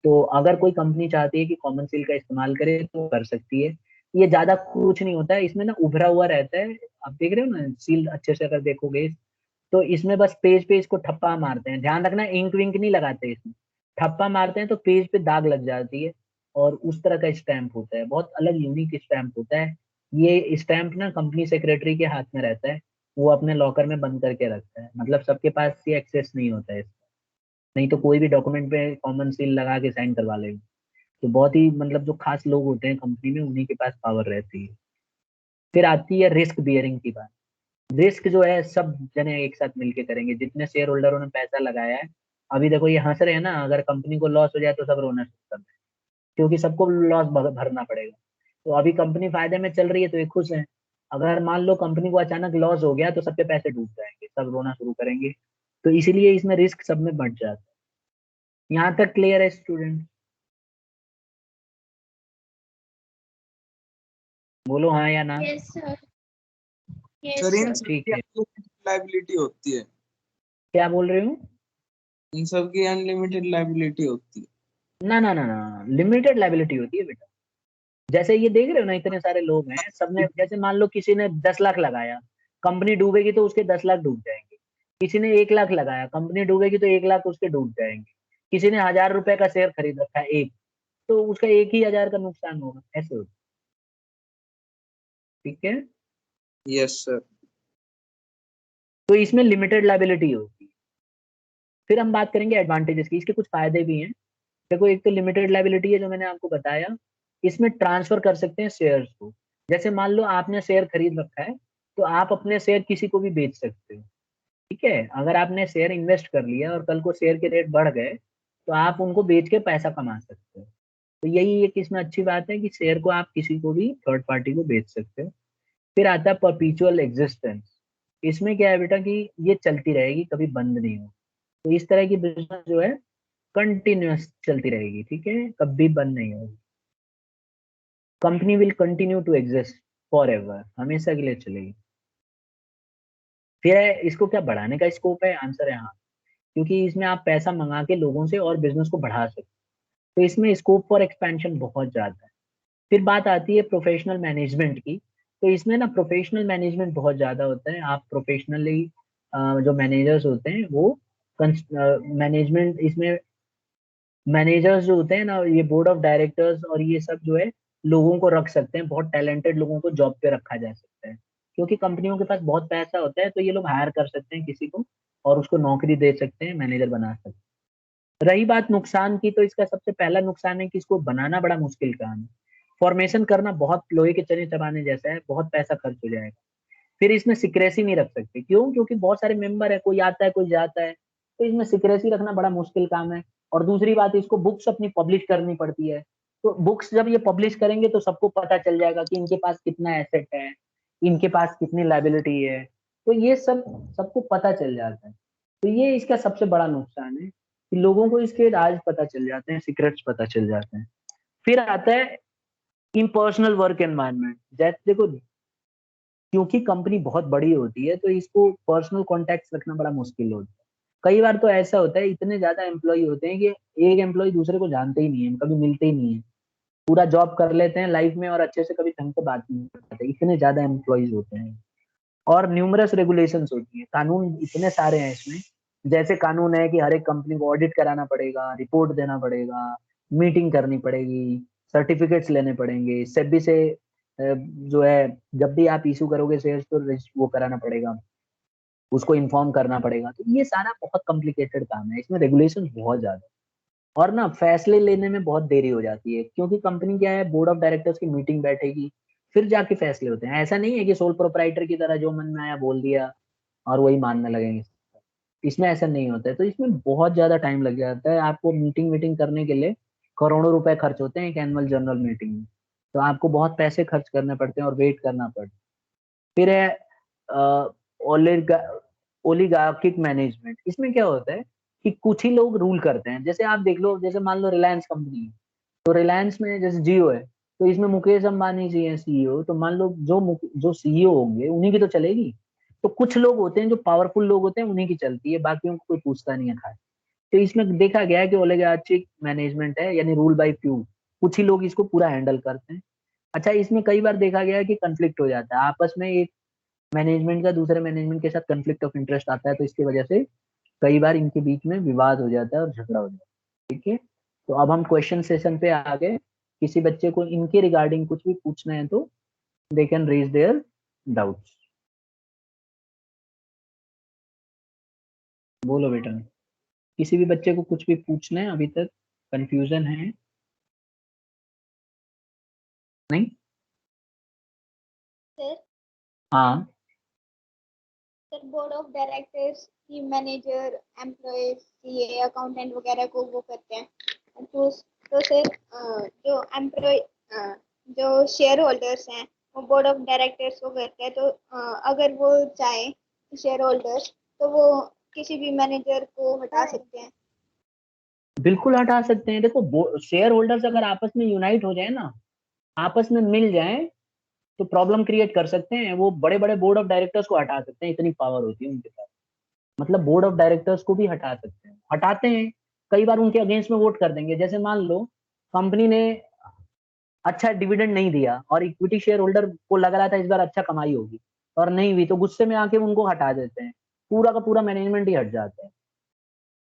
तो अगर कोई कंपनी चाहती है कि कॉमन सील का इस्तेमाल करे तो कर सकती है। ये ज्यादा कुछ नहीं होता है, इसमें ना उभरा हुआ रहता है, आप देख रहे हो ना सील अच्छे से अगर देखोगे तो इसमें बस पेज पे इसको ठप्पा मारते हैं, ध्यान रखना इंक विंक नहीं लगाते इसमें, ठप्पा मारते हैं तो पेज पे दाग लग जाती है और उस तरह का स्टैंप होता है, बहुत अलग यूनिक स्टैंप होता है। ये स्टैंप ना कंपनी सेक्रेटरी के हाथ में रहता है, वो अपने लॉकर में बंद करके रखता है, मतलब सबके पास ये एक्सेस नहीं होता है इसका। नहीं तो कोई भी डॉक्यूमेंट पे कॉमन सील लगा के साइन करवा लेगा। तो बहुत ही मतलब जो खास लोग होते हैं कंपनी में उन्हीं के पास पावर रहती है। फिर आती है रिस्क बियरिंग की बात। रिस्क जो है सब जने एक साथ मिलके करेंगे, जितने शेयर होल्डरों ने पैसा लगाया है। अभी देखो ये हंस रहे हैं ना, अगर कंपनी को लॉस हो जाए तो सब रोना शुरू कर दें, क्योंकि सबको लॉस भरना पड़ेगा। तो अभी कंपनी फायदे में चल रही है तो ये खुश है। अगर मान लो कंपनी को अचानक लॉस हो गया तो सबके पैसे डूब जाएंगे, सब रोना शुरू करेंगे। तो इसीलिए इसमें रिस्क सब में बढ़ जाता है। यहाँ तक क्लियर है स्टूडेंट? बोलो हाँ या ना। Yes sir. यस सर इन सर। ठीक सबकी है। लाइबिलिटी होती है, क्या बोल रहे हो? इन सबकी अनलिमिटेड लाइबिलिटी होती है। ना ना ना ना, लिमिटेड लाइबिलिटी होती है बेटा। जैसे ये देख रहे हो ना, इतने सारे लोग हैं, सबने जैसे मान लो किसी ने 10 लाख लगाया, कंपनी डूबेगी तो उसके 10 लाख डूब जाएंगे। किसी ने 1 लाख लगाया, कंपनी डूबेगी तो 1 लाख उसके डूब जाएंगे। किसी ने 1000 रुपए का शेयर खरीद रखा है एक, तो उसका 1 ही 1000 का नुकसान होगा, ऐसे होगा। ठीक है। Yes sir. तो इसमें लिमिटेड लाइबिलिटी होती है। फिर हम बात करेंगे एडवांटेजेस की, इसके कुछ फायदे भी हैं। देखो एक तो लिमिटेड लाइबिलिटी है जो मैंने आपको बताया, इसमें ट्रांसफर कर सकते हैं शेयर्स को। जैसे मान लो आपने शेयर खरीद रखा है, तो आप अपने शेयर किसी को भी बेच सकते हो। ठीक है। अगर आपने शेयर इन्वेस्ट कर लिया और कल को शेयर के रेट बढ़ गए तो आप उनको बेच के पैसा कमा सकते हो। तो यही एक इसमें अच्छी बात है कि शेयर को आप किसी को भी थर्ड पार्टी को बेच सकते हो। फिर आता है परपीचुअल एग्जिस्टेंस। इसमें क्या है बेटा कि ये चलती रहेगी, कभी बंद नहीं हो। तो इस तरह की बिजनेस जो है कंटिन्यूअस चलती रहेगी, ठीक है, कभी बंद नहीं होगी। Company will continue to exist for ever, हमेशा के लिए चलेगी। फिर है इसको क्या बढ़ाने का स्कोप है? आंसर है हाँ, क्योंकि इसमें आप पैसा मंगा के लोगों से और बिजनेस को बढ़ा सकते हो। तो इसमें स्कोप फॉर एक्सपेंशन बहुत ज्यादा है। फिर बात आती है प्रोफेशनल मैनेजमेंट की। तो इसमें ना प्रोफेशनल मैनेजमेंट बहुत ज्यादा होता है। आप प्रोफेशनली जो मैनेजर्स होते हैं वो मैनेजमेंट इसमें मैनेजर्स जो होते हैं ना, ये बोर्ड ऑफ डायरेक्टर्स और ये सब जो है लोगों को रख सकते हैं, बहुत टैलेंटेड लोगों को जॉब पे रखा जा सकता है। क्योंकि कंपनियों के पास बहुत पैसा होता है तो ये लोग हायर कर सकते हैं किसी को और उसको नौकरी दे सकते हैं, मैनेजर बना सकते हैं। रही बात नुकसान की, तो इसका सबसे पहला नुकसान है कि इसको बनाना बड़ा मुश्किल काम है। फॉर्मेशन करना बहुत लोहे के चने चबाने जैसा है, बहुत पैसा खर्च हो जाएगा। फिर इसमें सिक्रेसी नहीं रख सकते, क्यों? क्योंकि बहुत सारे मेंबर है, कोई आता है कोई जाता है, तो इसमें सिक्रेसी रखना बड़ा मुश्किल काम है। और दूसरी बात, इसको बुक्स अपनी पब्लिश करनी पड़ती है। तो बुक्स जब ये पब्लिश करेंगे तो सबको पता चल जाएगा कि इनके पास कितना एसेट है, इनके पास कितनी लाइबिलिटी है। तो ये सब सबको पता चल जाता है। तो ये इसका सबसे बड़ा नुकसान है कि लोगों को इसके राज पता चल जाते हैं, सीक्रेट्स पता चल जाते हैं। फिर आता है इम्पर्सनल वर्क एनवायरनमेंट। जैसे देखो, क्योंकि कंपनी बहुत बड़ी होती है तो इसको पर्सनल कॉन्टेक्ट रखना बड़ा मुश्किल होता है। कई बार तो ऐसा होता है, इतने ज्यादा एम्प्लॉय होते हैं कि एक एम्प्लॉय दूसरे को जानते ही नहीं है, कभी मिलते ही नहीं है, पूरा जॉब कर लेते हैं लाइफ में और अच्छे से कभी ढंग से बात नहीं करते, इतने ज्यादा एम्प्लॉयज होते हैं। और न्यूमरस रेगुलेशंस होती है, कानून इतने सारे हैं इसमें। जैसे कानून है कि हर एक कंपनी को ऑडिट कराना पड़ेगा, रिपोर्ट देना पड़ेगा, मीटिंग करनी पड़ेगी, सर्टिफिकेट्स लेने पड़ेंगे, सेबी से जो है जब भी आप इशू करोगे शेयर्स तो वो कराना पड़ेगा, उसको इन्फॉर्म करना पड़ेगा। तो ये सारा बहुत कॉम्प्लिकेटेड काम है, इसमें रेगुलेशन बहुत ज्यादा है। और ना फैसले लेने में बहुत देरी हो जाती है, क्योंकि कंपनी क्या है, बोर्ड ऑफ डायरेक्टर्स की मीटिंग बैठेगी फिर जाके फैसले होते हैं। ऐसा नहीं है कि सोल प्रोप्राइटर की तरह जो मन में आया बोल दिया और वही मानने लगेंगे, इसमें ऐसा नहीं होता है। तो इसमें बहुत ज्यादा टाइम लग जाता है, आपको मीटिंग मीटिंग करने के लिए करोड़ों रुपए खर्च होते हैं एक एनुअल जनरल मीटिंग में। तो आपको बहुत पैसे खर्च करने पड़ते हैं और वेट करना पड़ता है। फिर है ओलिगार्किक मैनेजमेंट। इसमें क्या होता है कि कुछ ही लोग रूल करते हैं। जैसे आप देख लो, जैसे मान लो रिलायंस कंपनी है, तो रिलायंस में जैसे जियो है, तो इसमें मुकेश अंबानी जी हैं सीईओ, तो मान लो जो सीईओ होंगे उन्हीं की तो चलेगी। तो कुछ लोग होते हैं जो पावरफुल लोग होते हैं, उन्हीं की चलती है, बाकियों को कोई पूछता नहीं है खाए। तो इसमें देखा गया है कि ओलिगार्चिक मैनेजमेंट है, यानी रूल बाय फ्यू, कुछ ही लोग इसको पूरा हैंडल करते हैं। अच्छा, इसमें कई बार देखा गया है कि कंफ्लिक्ट हो जाता है आपस में, एक मैनेजमेंट का दूसरे मैनेजमेंट के साथ कंफ्लिक्ट ऑफ इंटरेस्ट आता है, तो इसकी वजह से कई बार इनके बीच में विवाद हो जाता है और झगड़ा हो जाता है। ठीक है, तो अब हम क्वेश्चन सेशन पे आ गए। किसी बच्चे को इनके रिगार्डिंग कुछ भी पूछना है तो they can raise their doubts. बोलो बेटा, किसी भी बच्चे को कुछ भी पूछना है, अभी तक कंफ्यूजन है? नहीं? सर हाँ, सर बोर्ड ऑफ डायरेक्टर्स की मैनेजर, एम्प्लॉयज, सीए, अकाउंटेंट वगैरह को वो करते हैं। तो सर जो एम्प्लॉय जो शेयर होल्डर्स हैं वो बोर्ड ऑफ डायरेक्टर्स को करते हैं। तो अगर वो चाहे शेयर होल्डर्स, तो वो किसी भी मैनेजर को हटा सकते हैं। बिल्कुल हटा सकते हैं। देखो, शेयर होल्डर्स अगर आपस में यूनाइट हो जाए ना, आपस में मिल जाए, तो प्रॉब्लम क्रिएट कर सकते हैं। वो बड़े बड़े बोर्ड ऑफ डायरेक्टर्स को हटा सकते हैं, इतनी पावर होती है उनके पास। मतलब बोर्ड ऑफ डायरेक्टर्स को भी हटा सकते हैं, हटाते हैं। कई बार उनके अगेंस्ट में वोट कर देंगे। जैसे मान लो कंपनी ने अच्छा डिविडेंड नहीं दिया और इक्विटी शेयर होल्डर को लग रहा था इस बार अच्छा कमाई होगी, और नहीं हुई, तो गुस्से में आके उनको हटा देते हैं। पूरा का पूरा मैनेजमेंट ही हट जाता है।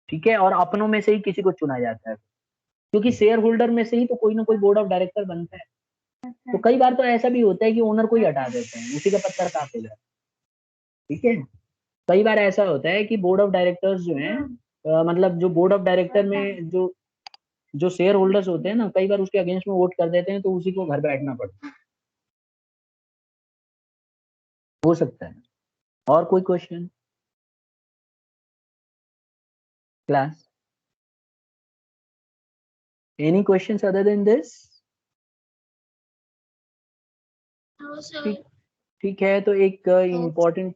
ठीक है, और अपनों में से ही किसी को चुना जाता है, क्योंकि शेयर होल्डर में से ही तो कोई ना कोई बोर्ड ऑफ डायरेक्टर बनता है। तो कई बार तो ऐसा भी होता है कि ओनर को ही हटा देते हैं, उसी का पत्थर साफ हो जाता है। ठीक है, कई बार ऐसा होता है कि बोर्ड ऑफ डायरेक्टर्स जो है, मतलब जो बोर्ड ऑफ डायरेक्टर में जो जो शेयर होल्डर्स होते हैं ना, कई बार उसके अगेंस्ट में वोट कर देते हैं, तो उसी को घर बैठना पड़ता है। हो सकता है। और कोई question class? Any questions other than this? हाँ सर। ठीक ठीक है, तो एक इम्पोर्टेंट